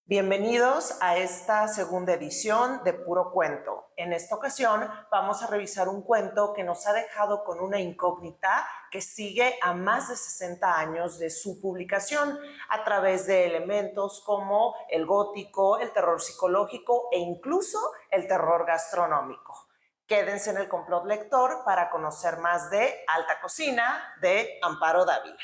Bienvenidos a esta segunda edición de Puro Cuento. En esta ocasión vamos a revisar un cuento que nos ha dejado con una incógnita que sigue a más de 60 años de su publicación a través de elementos como el gótico, el terror psicológico e incluso el terror gastronómico. Quédense en el complot lector para conocer más de Alta Cocina de Amparo Dávila.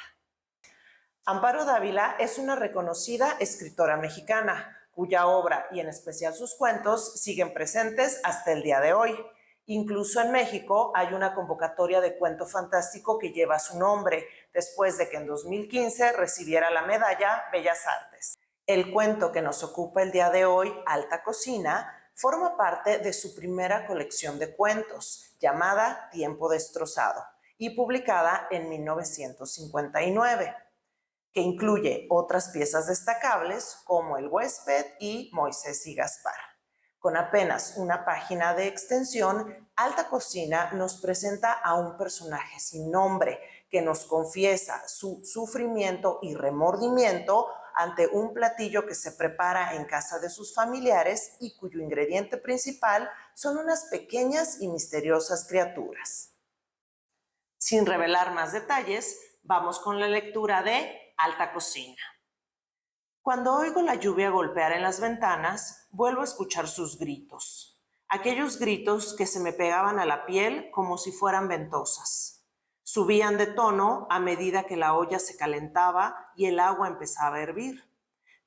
Amparo Dávila es una reconocida escritora mexicana, cuya obra y en especial sus cuentos siguen presentes hasta el día de hoy. Incluso en México hay una convocatoria de cuento fantástico que lleva su nombre, después de que en 2015 recibiera la medalla Bellas Artes. El cuento que nos ocupa el día de hoy, Alta Cocina, forma parte de su primera colección de cuentos, llamada Tiempo Destrozado, y publicada en 1959. Que incluye otras piezas destacables como El huésped y Moisés y Gaspar. Con apenas una página de extensión, Alta Cocina nos presenta a un personaje sin nombre que nos confiesa su sufrimiento y remordimiento ante un platillo que se prepara en casa de sus familiares y cuyo ingrediente principal son unas pequeñas y misteriosas criaturas. Sin revelar más detalles, vamos con la lectura de Alta Cocina. Cuando oigo la lluvia golpear en las ventanas, vuelvo a escuchar sus gritos. Aquellos gritos que se me pegaban a la piel como si fueran ventosas. Subían de tono a medida que la olla se calentaba y el agua empezaba a hervir.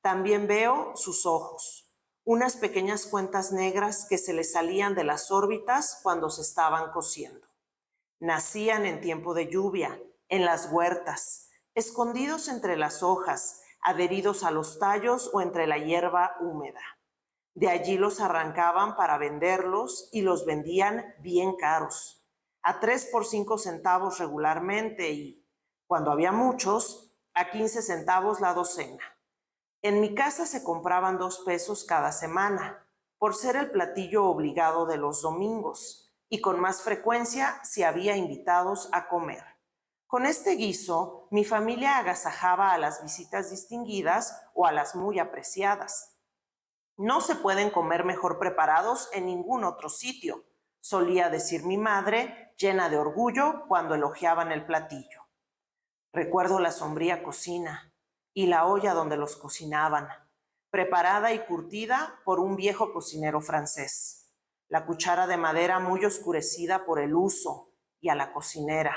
También veo sus ojos, unas pequeñas cuentas negras que se le salían de las órbitas cuando se estaban cociendo. Nacían en tiempo de lluvia, en las huertas, escondidos entre las hojas, adheridos a los tallos o entre la hierba húmeda. De allí los arrancaban para venderlos y los vendían bien caros, a 3 por 5 centavos regularmente y, cuando había muchos, a 15 centavos la docena. En mi casa se compraban 2 pesos cada semana, por ser el platillo obligado de los domingos, y con más frecuencia si había invitados a comer. Con este guiso, mi familia agasajaba a las visitas distinguidas o a las muy apreciadas. No se pueden comer mejor preparados en ningún otro sitio, solía decir mi madre, llena de orgullo cuando elogiaban el platillo. Recuerdo la sombría cocina y la olla donde los cocinaban, preparada y curtida por un viejo cocinero francés. La cuchara de madera muy oscurecida por el uso y a la cocinera,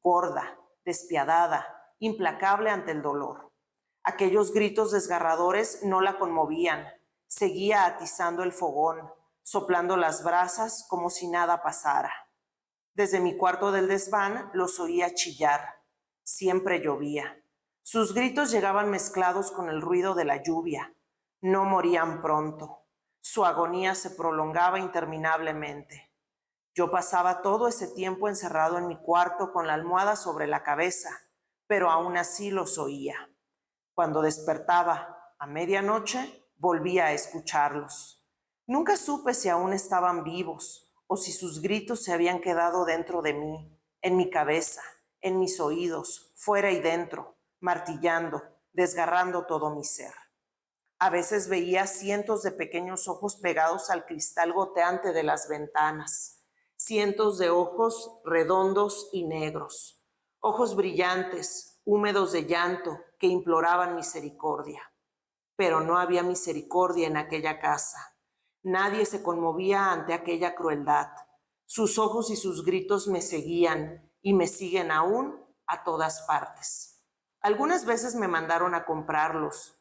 gorda, despiadada, implacable ante el dolor. Aquellos gritos desgarradores no la conmovían. Seguía atizando el fogón, soplando las brasas como si nada pasara. Desde mi cuarto del desván los oía chillar. Siempre llovía. Sus gritos llegaban mezclados con el ruido de la lluvia. No morían pronto. Su agonía se prolongaba interminablemente. Yo pasaba todo ese tiempo encerrado en mi cuarto con la almohada sobre la cabeza, pero aún así los oía. Cuando despertaba a medianoche, volvía a escucharlos. Nunca supe si aún estaban vivos o si sus gritos se habían quedado dentro de mí, en mi cabeza, en mis oídos, fuera y dentro, martillando, desgarrando todo mi ser. A veces veía cientos de pequeños ojos pegados al cristal goteante de las ventanas. Cientos de ojos redondos y negros, ojos brillantes, húmedos de llanto, que imploraban misericordia. Pero no había misericordia en aquella casa. Nadie se conmovía ante aquella crueldad. Sus ojos y sus gritos me seguían y me siguen aún a todas partes. Algunas veces me mandaron a comprarlos.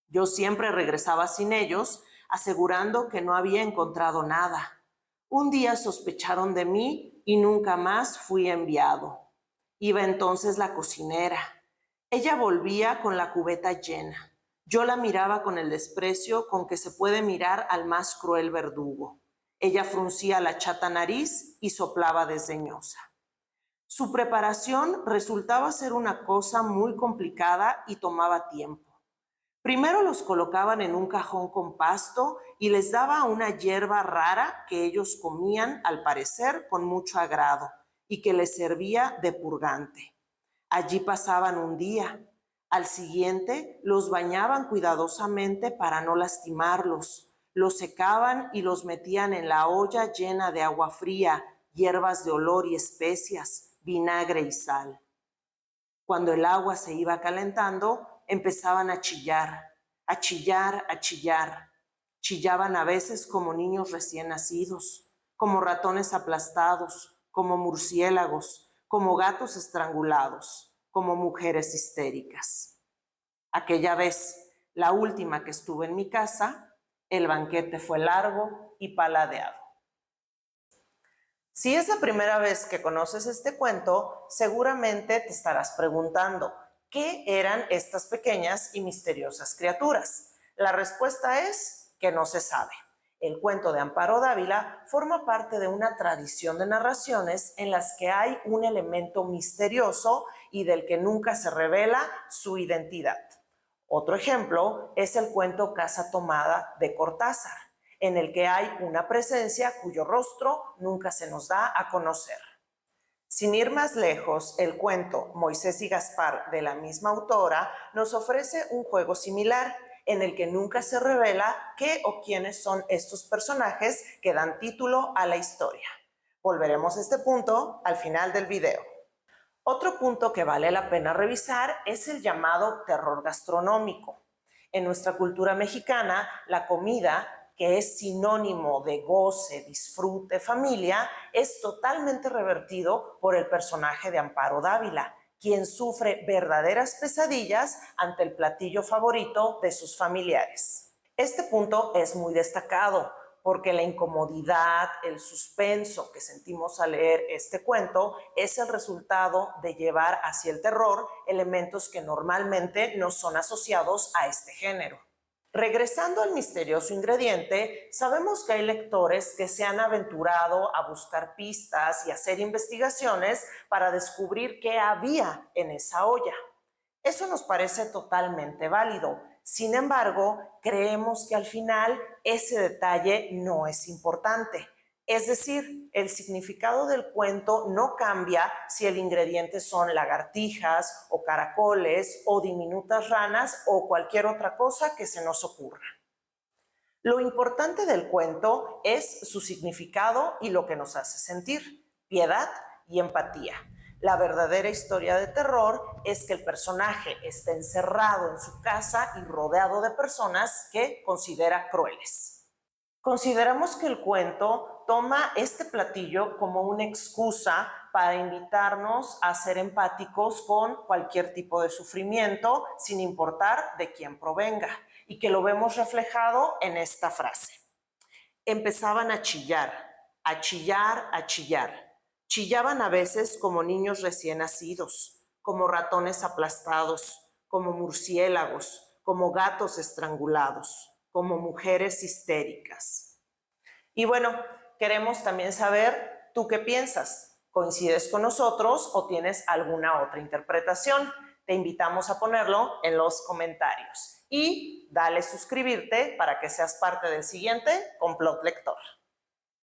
Yo siempre regresaba sin ellos, asegurando que no había encontrado nada. Un día sospecharon de mí y nunca más fui enviado. Iba entonces la cocinera. Ella volvía con la cubeta llena. Yo la miraba con el desprecio con que se puede mirar al más cruel verdugo. Ella fruncía la chata nariz y soplaba desdeñosa. Su preparación resultaba ser una cosa muy complicada y tomaba tiempo. Primero los colocaban en un cajón con pasto y les daba una hierba rara que ellos comían, al parecer, con mucho agrado y que les servía de purgante. Allí pasaban un día. Al siguiente, los bañaban cuidadosamente para no lastimarlos. Los secaban y los metían en la olla llena de agua fría, hierbas de olor y especias, vinagre y sal. Cuando el agua se iba calentando, empezaban a chillar, a chillar, a chillar. Chillaban a veces como niños recién nacidos, como ratones aplastados, como murciélagos, como gatos estrangulados, como mujeres histéricas. Aquella vez, la última que estuve en mi casa, el banquete fue largo y paladeado. Si es la primera vez que conoces este cuento, seguramente te estarás preguntando, ¿qué eran estas pequeñas y misteriosas criaturas? La respuesta es que no se sabe. El cuento de Amparo Dávila forma parte de una tradición de narraciones en las que hay un elemento misterioso y del que nunca se revela su identidad. Otro ejemplo es el cuento Casa Tomada de Cortázar, en el que hay una presencia cuyo rostro nunca se nos da a conocer. Sin ir más lejos, el cuento Moisés y Gaspar de la misma autora nos ofrece un juego similar en el que nunca se revela qué o quiénes son estos personajes que dan título a la historia. Volveremos a este punto al final del video. Otro punto que vale la pena revisar es el llamado terror gastronómico. En nuestra cultura mexicana, la comida, que es sinónimo de goce, disfrute, familia, es totalmente revertido por el personaje de Amparo Dávila, quien sufre verdaderas pesadillas ante el platillo favorito de sus familiares. Este punto es muy destacado porque la incomodidad, el suspenso que sentimos al leer este cuento es el resultado de llevar hacia el terror elementos que normalmente no son asociados a este género. Regresando al misterioso ingrediente, sabemos que hay lectores que se han aventurado a buscar pistas y hacer investigaciones para descubrir qué había en esa olla. Eso nos parece totalmente válido. Sin embargo, creemos que al final ese detalle no es importante. Es decir, el significado del cuento no cambia si el ingrediente son lagartijas o caracoles o diminutas ranas o cualquier otra cosa que se nos ocurra. Lo importante del cuento es su significado y lo que nos hace sentir, piedad y empatía. La verdadera historia de terror es que el personaje está encerrado en su casa y rodeado de personas que considera crueles. Consideramos que el cuento toma este platillo como una excusa para invitarnos a ser empáticos con cualquier tipo de sufrimiento, sin importar de quién provenga, y que lo vemos reflejado en esta frase. Empezaban a chillar, a chillar, a chillar. Chillaban a veces como niños recién nacidos, como ratones aplastados, como murciélagos, como gatos estrangulados, como mujeres histéricas. Y bueno, queremos también saber, ¿tú qué piensas? ¿Coincides con nosotros o tienes alguna otra interpretación? Te invitamos a ponerlo en los comentarios. Y dale suscribirte para que seas parte del siguiente Complot Lector.